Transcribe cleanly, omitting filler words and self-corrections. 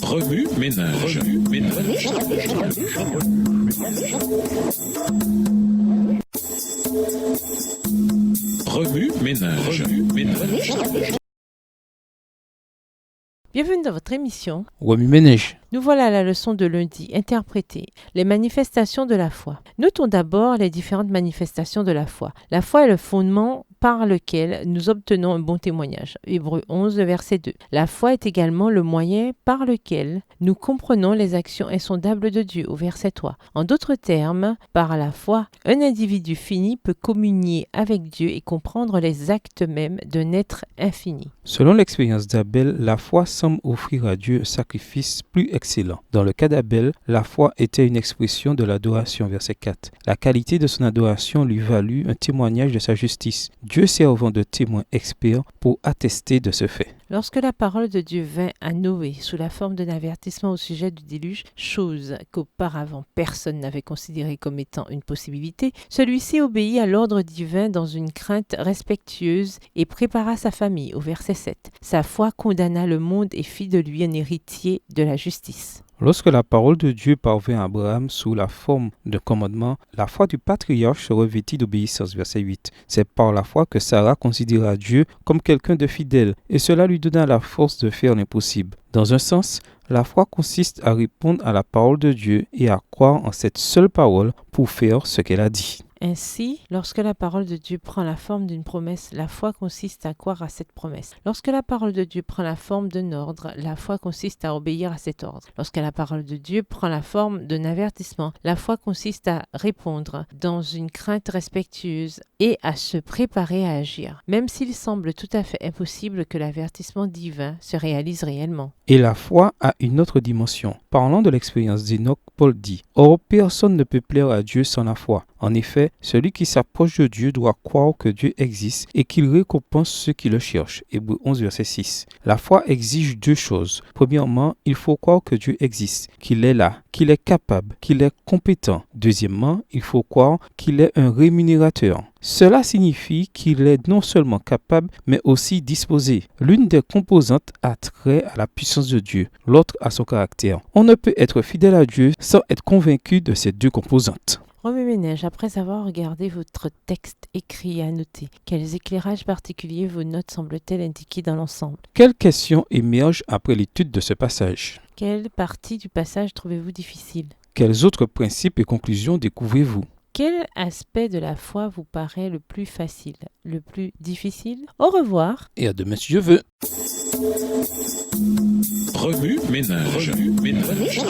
Remue ménage. Remue ménage. Bienvenue dans votre émission. Remue ménage. Nous voilà à la leçon de lundi, interpréter les manifestations de la foi. Notons d'abord les différentes manifestations de la foi. La foi est le fondement par lequel nous obtenons un bon témoignage. Hébreux 11, verset 2. La foi est également le moyen par lequel nous comprenons les actions insondables de Dieu, au verset 3. En d'autres termes, par la foi, un individu fini peut communier avec Dieu et comprendre les actes mêmes d'un être infini. Selon l'expérience d'Abel, la foi semble offrir à Dieu un sacrifice plus excellent. Dans le cas d'Abel, la foi était une expression de l'adoration, verset 4. La qualité de son adoration lui valut un témoignage de sa justice. Dieu servant de témoin expert pour attester de ce fait. Lorsque la parole de Dieu vint à Noé sous la forme d'un avertissement au sujet du déluge, chose qu'auparavant personne n'avait considérée comme étant une possibilité, celui-ci obéit à l'ordre divin dans une crainte respectueuse et prépara sa famille, au verset 7. Sa foi condamna le monde et fit de lui un héritier de la justice. Lorsque la parole de Dieu parvint à Abraham sous la forme d'un commandement, la foi du patriarche se revêtit d'obéissance, verset 8. C'est par la foi que Sarah considéra Dieu comme quelqu'un de fidèle, et cela lui donna la force de faire l'impossible. Dans un sens, la foi consiste à répondre à la parole de Dieu et à croire en cette seule parole pour faire ce qu'elle a dit. Ainsi, lorsque la parole de Dieu prend la forme d'une promesse, la foi consiste à croire à cette promesse. Lorsque la parole de Dieu prend la forme d'un ordre, la foi consiste à obéir à cet ordre. Lorsque la parole de Dieu prend la forme d'un avertissement, la foi consiste à répondre dans une crainte respectueuse et à se préparer à agir, même s'il semble tout à fait impossible que l'avertissement divin se réalise réellement. Et la foi a une autre dimension. Parlant de l'expérience d'Enoch, Paul dit « Or, personne ne peut plaire à Dieu sans la foi. En effet, celui qui s'approche de Dieu doit croire que Dieu existe et qu'il récompense ceux qui le cherchent. » Hébreux 11, verset 6. La foi exige deux choses. Premièrement, il faut croire que Dieu existe, qu'il est là, qu'il est capable, qu'il est compétent. Deuxièmement, il faut croire qu'il est un rémunérateur. Cela signifie qu'il est non seulement capable, mais aussi disposé. L'une des composantes a trait à la puissance de Dieu, l'autre à son caractère. On ne peut être fidèle à Dieu sans être convaincu de ces deux composantes. Remue ménage, après avoir regardé votre texte écrit et annoté, quels éclairages particuliers vos notes semblent-elles indiquer dans l'ensemble? Quelles questions émergent après l'étude de ce passage? Quelle partie du passage trouvez-vous difficile? Quels autres principes et conclusions découvrez-vous? Quel aspect de la foi vous paraît le plus facile, le plus difficile? Au revoir. Et à demain si Dieu veut. Remue ménage. Remue ménage.